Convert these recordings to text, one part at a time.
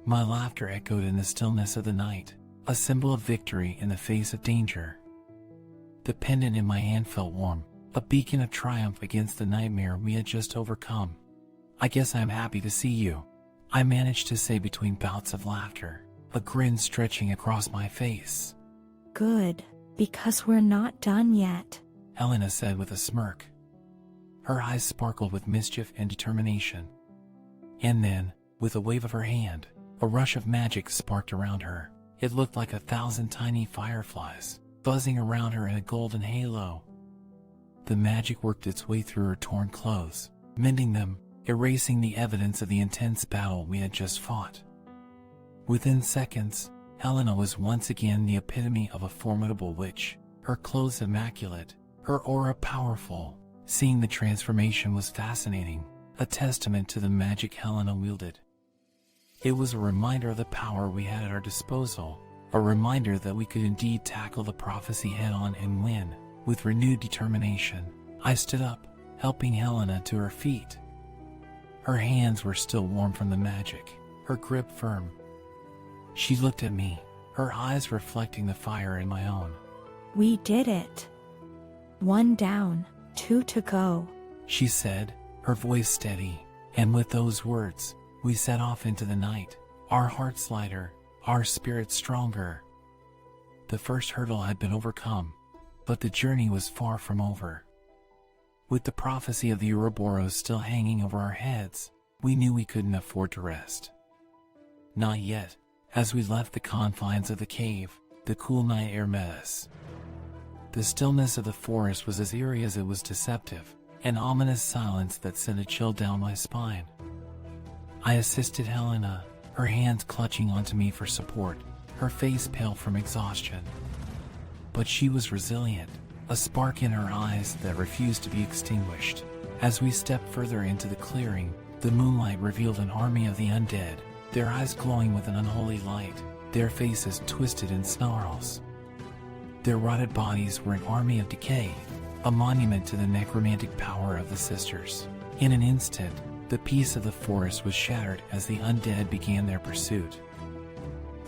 My laughter echoed in the stillness of the night, a symbol of victory in the face of danger. The pendant in my hand felt warm, a beacon of triumph against the nightmare we had just overcome. "I guess I'm happy to see you," I managed to say between bouts of laughter, a grin stretching across my face. "Good, because we're not done yet," Helena said with a smirk. Her eyes sparkled with mischief and determination. And then, with a wave of her hand, a rush of magic sparked around her. It looked like 1,000 tiny fireflies, buzzing around her in a golden halo. The magic worked its way through her torn clothes, mending them, erasing the evidence of the intense battle we had just fought. Within seconds, Helena was once again the epitome of a formidable witch, her clothes immaculate, her aura powerful. Seeing the transformation was fascinating, a testament to the magic Helena wielded. It was a reminder of the power we had at our disposal, a reminder that we could indeed tackle the prophecy head-on and win. With renewed determination, I stood up, helping Helena to her feet. Her hands were still warm from the magic, her grip firm. She looked at me, her eyes reflecting the fire in my own. "We did it. 1 down, 2 to go," she said, her voice steady, and with those words, we set off into the night, our hearts lighter, our spirits stronger. The first hurdle had been overcome, but the journey was far from over. With the prophecy of the Ouroboros still hanging over our heads, we knew we couldn't afford to rest. Not yet. As we left the confines of the cave, the cool night air met us. The stillness of the forest was as eerie as it was deceptive, an ominous silence that sent a chill down my spine. I assisted Helena, her hands clutching onto me for support, her face pale from exhaustion. But she was resilient, a spark in her eyes that refused to be extinguished. As we stepped further into the clearing, the moonlight revealed an army of the undead, their eyes glowing with an unholy light, their faces twisted in snarls. Their rotted bodies were an army of decay, a monument to the necromantic power of the sisters. In an instant, the peace of the forest was shattered as the undead began their pursuit.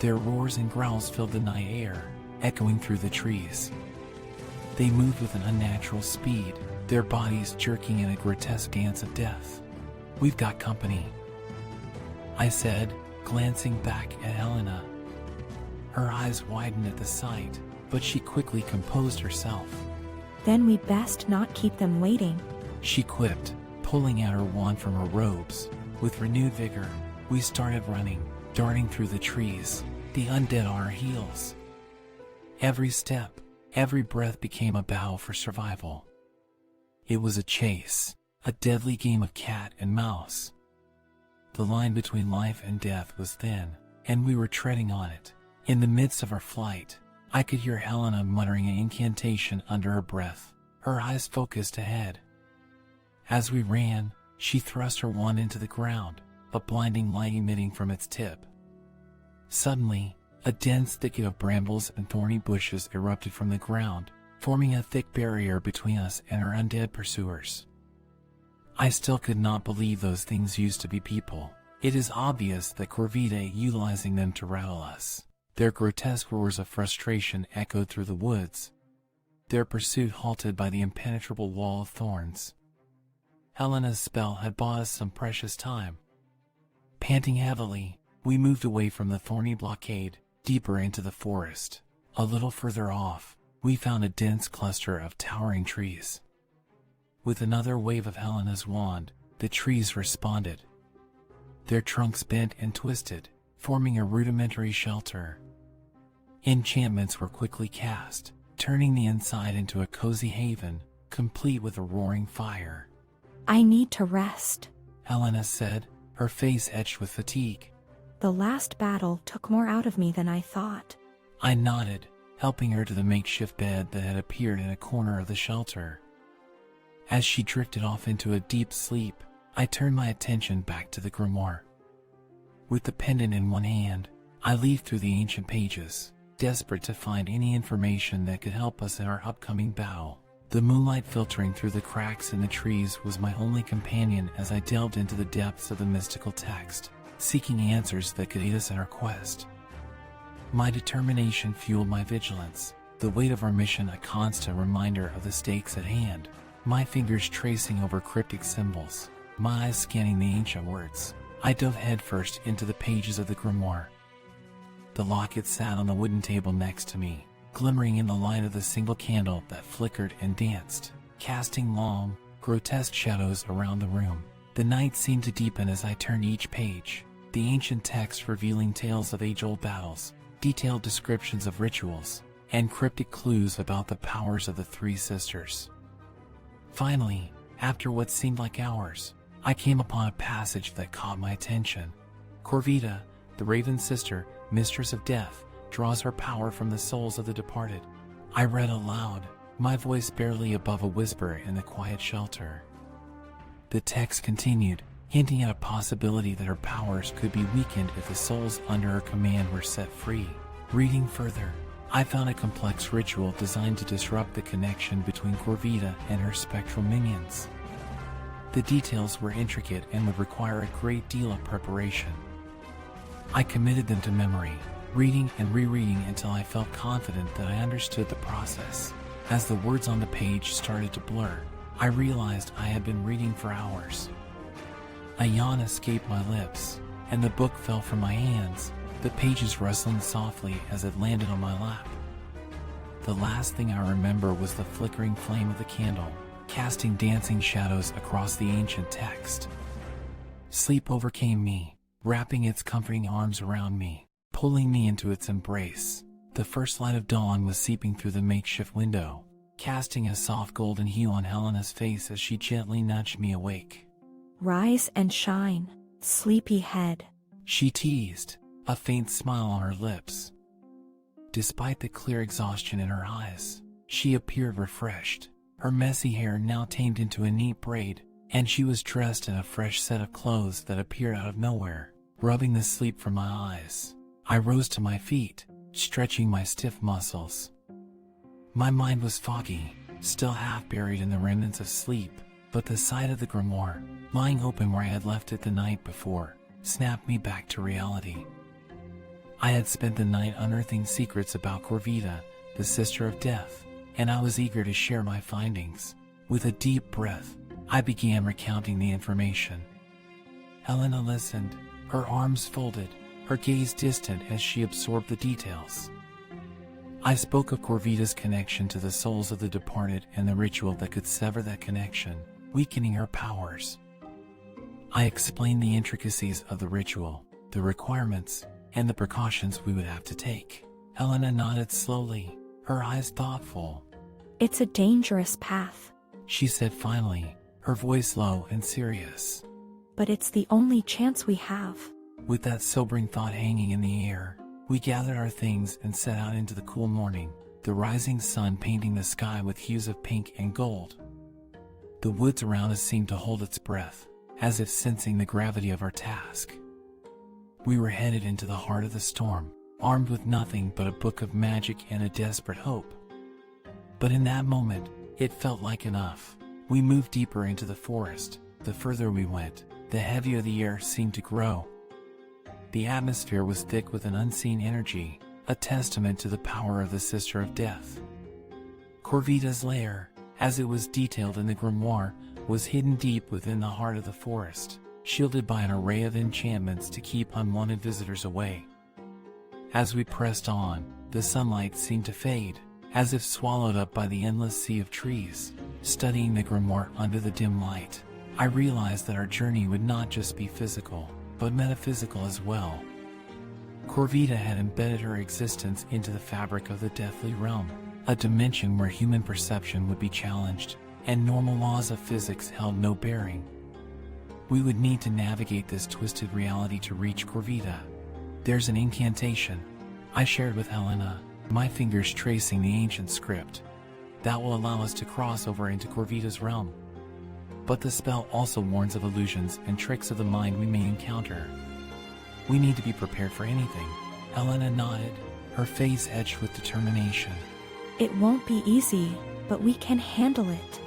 Their roars and growls filled the night air, echoing through the trees. They moved with an unnatural speed, their bodies jerking in a grotesque dance of death. "We've got company," I said, glancing back at Helena. Her eyes widened at the sight, but she quickly composed herself. "Then we best not keep them waiting," she quipped, pulling out her wand from her robes. With renewed vigor, we started running, darting through the trees, the undead on our heels. Every step, every breath became a battle for survival. It was a chase, a deadly game of cat and mouse. The line between life and death was thin, and we were treading on it. In the midst of our flight, I could hear Helena muttering an incantation under her breath, her eyes focused ahead. As we ran, she thrust her wand into the ground, a blinding light emitting from its tip. Suddenly, a dense thicket of brambles and thorny bushes erupted from the ground, forming a thick barrier between us and our undead pursuers. I still could not believe those things used to be people. It is obvious that Corvida utilizing them to rattle us. Their grotesque roars of frustration echoed through the woods, their pursuit halted by the impenetrable wall of thorns. Helena's spell had bought us some precious time. Panting heavily, we moved away from the thorny blockade, deeper into the forest. A little further off, we found a dense cluster of towering trees. With another wave of Helena's wand, the trees responded. Their trunks bent and twisted, forming a rudimentary shelter. Enchantments were quickly cast, turning the inside into a cozy haven, complete with a roaring fire. "I need to rest," Helena said, her face etched with fatigue. "The last battle took more out of me than I thought." I nodded, helping her to the makeshift bed that had appeared in a corner of the shelter. As she drifted off into a deep sleep, I turned my attention back to the grimoire. With the pendant in one hand, I leafed through the ancient pages, desperate to find any information that could help us in our upcoming battle. The moonlight filtering through the cracks in the trees was my only companion as I delved into the depths of the mystical text. seeking answers that could aid us in our quest. My determination fueled my vigilance, the weight of our mission a constant reminder of the stakes at hand, my fingers tracing over cryptic symbols, my eyes scanning the ancient words. I dove headfirst into the pages of the grimoire. The locket sat on the wooden table next to me, glimmering in the light of the single candle that flickered and danced, casting long, grotesque shadows around the room. The night seemed to deepen as I turned each page, the ancient text revealing tales of age-old battles, detailed descriptions of rituals, and cryptic clues about the powers of the three sisters. Finally, after what seemed like hours, I came upon a passage that caught my attention. Corvida, the Raven sister, mistress of death, draws her power from the souls of the departed. I read aloud, my voice barely above a whisper in the quiet shelter. The text continued, hinting at a possibility that her powers could be weakened if the souls under her command were set free. Reading further, I found a complex ritual designed to disrupt the connection between Corvida and her spectral minions. The details were intricate and would require a great deal of preparation. I committed them to memory, reading and rereading until I felt confident that I understood the process. As the words on the page started to blur, I realized I had been reading for hours. A yawn escaped my lips, and the book fell from my hands, the pages rustling softly as it landed on my lap. The last thing I remember was the flickering flame of the candle, casting dancing shadows across the ancient text. Sleep overcame me, wrapping its comforting arms around me, pulling me into its embrace. The first light of dawn was seeping through the makeshift window, casting a soft golden hue on Helena's face as she gently nudged me awake. Rise and shine, sleepy head, she teased, a faint smile on her lips. Despite the clear exhaustion in her eyes, she appeared refreshed, her messy hair now tamed into a neat braid, and she was dressed in a fresh set of clothes that appeared out of nowhere, rubbing the sleep from my eyes. I rose to my feet, stretching my stiff muscles. My mind was foggy, still half buried in the remnants of sleep, but the sight of the grimoire, lying open where I had left it the night before, snapped me back to reality. I had spent the night unearthing secrets about Corvida, the sister of death, and I was eager to share my findings. With a deep breath, I began recounting the information. Helena listened, her arms folded, her gaze distant as she absorbed the details. I spoke of Corvida's connection to the souls of the departed and the ritual that could sever that connection, weakening her powers. I explained the intricacies of the ritual, the requirements, and the precautions we would have to take. Helena nodded slowly, her eyes thoughtful. It's a dangerous path, she said finally, her voice low and serious. But it's the only chance we have. With that sobering thought hanging in the air, we gathered our things and set out into the cool morning, the rising sun painting the sky with hues of pink and gold. The woods around us seemed to hold its breath, as if sensing the gravity of our task. We were headed into the heart of the storm, armed with nothing but a book of magic and a desperate hope. But in that moment, it felt like enough. We moved deeper into the forest. The further we went, the heavier the air seemed to grow. The atmosphere was thick with an unseen energy, a testament to the power of the Sister of Death. Corvida's lair, as it was detailed in the grimoire, was hidden deep within the heart of the forest, shielded by an array of enchantments to keep unwanted visitors away. As we pressed on, the sunlight seemed to fade, as if swallowed up by the endless sea of trees. Studying the grimoire under the dim light, I realized that our journey would not just be physical, but metaphysical as well. Corvida had embedded her existence into the fabric of the deathly realm, a dimension where human perception would be challenged, and normal laws of physics held no bearing. We would need to navigate this twisted reality to reach Corvida. There's an incantation, I shared with Helena, my fingers tracing the ancient script, that will allow us to cross over into Corvida's realm. But the spell also warns of illusions and tricks of the mind we may encounter. We need to be prepared for anything. Helena nodded, her face etched with determination. It won't be easy, but we can handle it.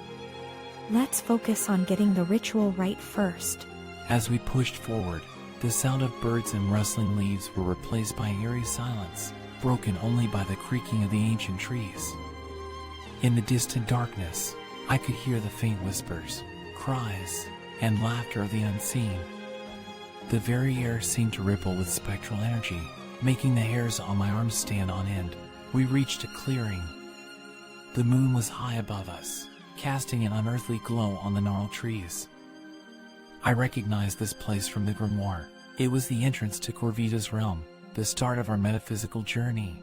Let's focus on getting the ritual right first. As we pushed forward, The sound of birds and rustling leaves were replaced by an eerie silence, broken only by the creaking of the ancient trees. In the distant darkness, I could hear the faint whispers, cries, and laughter of the unseen. The very air seemed to ripple with spectral energy, making the hairs on my arms stand on end. We reached a clearing. The moon was high above us, casting an unearthly glow on the gnarled trees. I recognized this place from the grimoire. It was the entrance to Corvida's realm, the start of our metaphysical journey.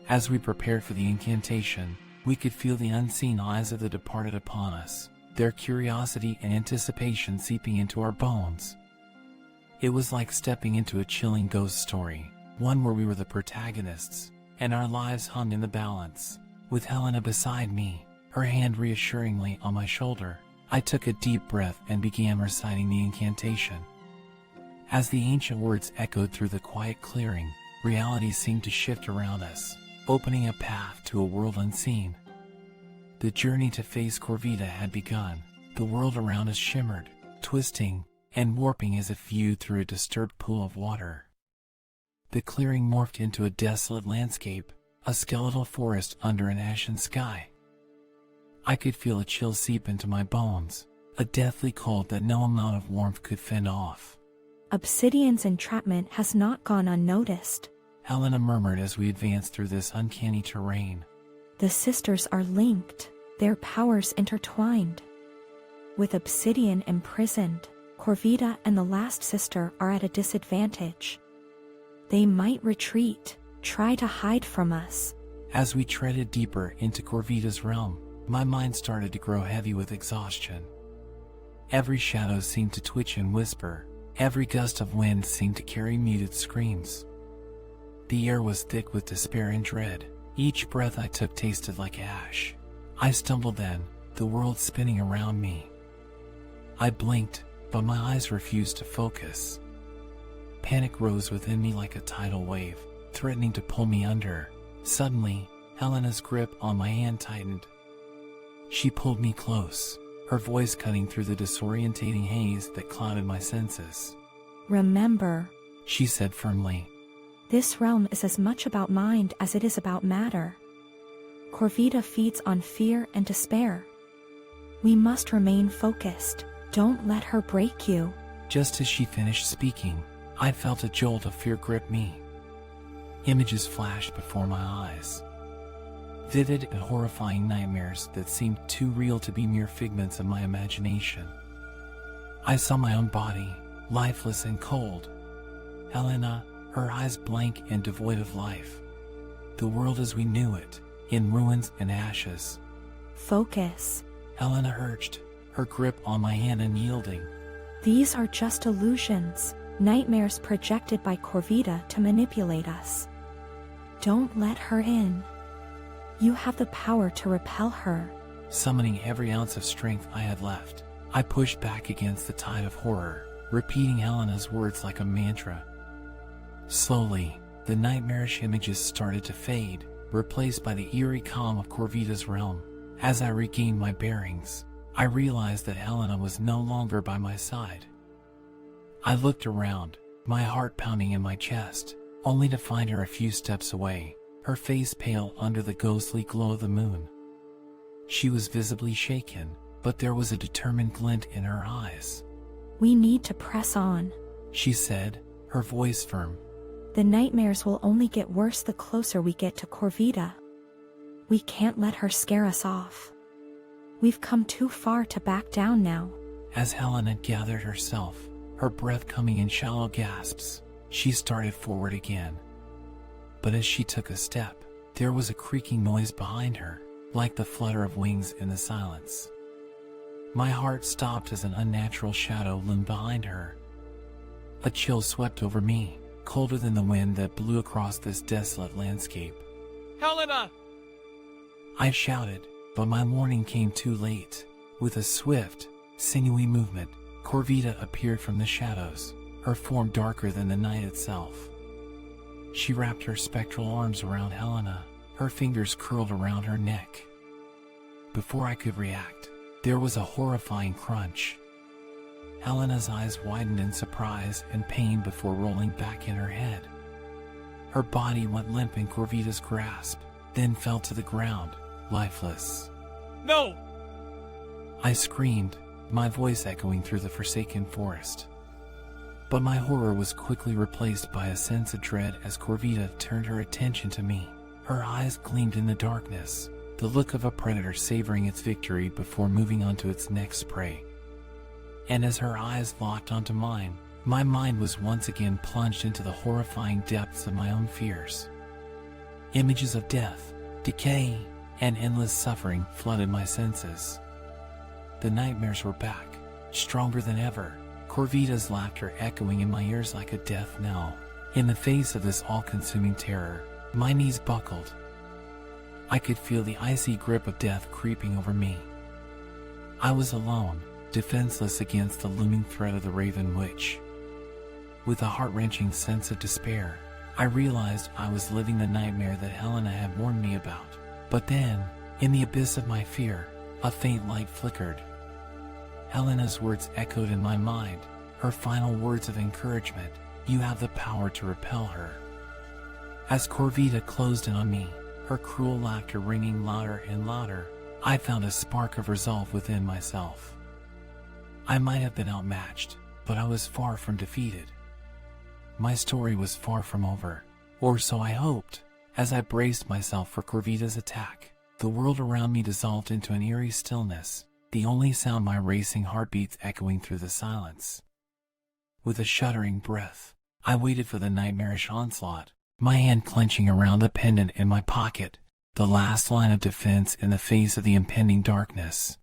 As we prepared for the incantation, we could feel the unseen eyes of the departed upon us, their curiosity and anticipation seeping into our bones. It was like stepping into a chilling ghost story, one where we were the protagonists, and our lives hung in the balance. With Helena beside me, her hand reassuringly on my shoulder, I took a deep breath and began reciting the incantation. As the ancient words echoed through the quiet clearing, reality seemed to shift around us, opening a path to a world unseen. The journey to face Corvida had begun. The world around us shimmered, twisting, and warping as if viewed through a disturbed pool of water. The clearing morphed into a desolate landscape, a skeletal forest under an ashen sky. I could feel a chill seep into my bones, a deathly cold that no amount of warmth could fend off. Obsidian's entrapment has not gone unnoticed, Helena murmured as we advanced through this uncanny terrain. The sisters are linked, their powers intertwined. With Obsidian imprisoned, Corvida and the last sister are at a disadvantage. They might retreat, try to hide from us. As we treaded deeper into Corvida's realm, my mind started to grow heavy with exhaustion. Every shadow seemed to twitch and whisper. Every gust of wind seemed to carry muted screams. The air was thick with despair and dread. Each breath I took tasted like ash. I stumbled then, the world spinning around me. I blinked, but my eyes refused to focus. Panic rose within me like a tidal wave, threatening to pull me under. Suddenly, Helena's grip on my hand tightened. She pulled me close, her voice cutting through the disorientating haze that clouded my senses. Remember, she said firmly, this realm is as much about mind as it is about matter. Corvida feeds on fear and despair. We must remain focused. Don't let her break you. Just as she finished speaking, I felt a jolt of fear grip me. Images flashed before my eyes. Vivid and horrifying nightmares that seemed too real to be mere figments of my imagination. I saw my own body, lifeless and cold. Helena, her eyes blank and devoid of life. The world as we knew it, in ruins and ashes. Focus, Helena urged, her grip on my hand unyielding. These are just illusions, nightmares projected by Corvida to manipulate us. Don't let her in. You have the power to repel her. Summoning every ounce of strength I had left, I pushed back against the tide of horror, repeating Helena's words like a mantra. Slowly, the nightmarish images started to fade, replaced by the eerie calm of Corvida's realm. As I regained my bearings, I realized that Helena was no longer by my side. I looked around, my heart pounding in my chest, only to find her a few steps away, her face pale under the ghostly glow of the moon. She was visibly shaken, but there was a determined glint in her eyes. We need to press on, she said, her voice firm. The nightmares will only get worse the closer we get to Corvida. We can't let her scare us off. We've come too far to back down now. As Helena gathered herself, her breath coming in shallow gasps, she started forward again. But as she took a step, there was a creaking noise behind her, like the flutter of wings in the silence. My heart stopped as an unnatural shadow loomed behind her. A chill swept over me, colder than the wind that blew across this desolate landscape. Helena! I shouted, but my warning came too late. With a swift, sinewy movement, Corvida appeared from the shadows, her form darker than the night itself. She wrapped her spectral arms around Helena, her fingers curled around her neck. Before I could react, there was a horrifying crunch. Helena's eyes widened in surprise and pain before rolling back in her head. Her body went limp in Corvida's grasp, then fell to the ground, lifeless. No! I screamed, my voice echoing through the forsaken forest. But my horror was quickly replaced by a sense of dread as Corvida turned her attention to me. Her eyes gleamed in the darkness, the look of a predator savoring its victory before moving on to its next prey. And as her eyes locked onto mine, my mind was once again plunged into the horrifying depths of my own fears. Images of death, decay, and endless suffering flooded my senses. The nightmares were back, stronger than ever, Corvida's laughter echoing in my ears like a death knell. In the face of this all-consuming terror, my knees buckled. I could feel the icy grip of death creeping over me. I was alone, defenseless against the looming threat of the Raven Witch. With a heart-wrenching sense of despair, I realized I was living the nightmare that Helena had warned me about. But then, in the abyss of my fear, a faint light flickered. Helena's words echoed in my mind, her final words of encouragement, "You have the power to repel her." As Corvida closed in on me, her cruel laughter ringing louder and louder, I found a spark of resolve within myself. I might have been outmatched, but I was far from defeated. My story was far from over, or so I hoped. As I braced myself for Corvida's attack, the world around me dissolved into an eerie stillness, the only sound my racing heartbeats echoing through the silence. With a shuddering breath, I waited for the nightmarish onslaught, my hand clenching around the pendant in my pocket, the last line of defense in the face of the impending darkness.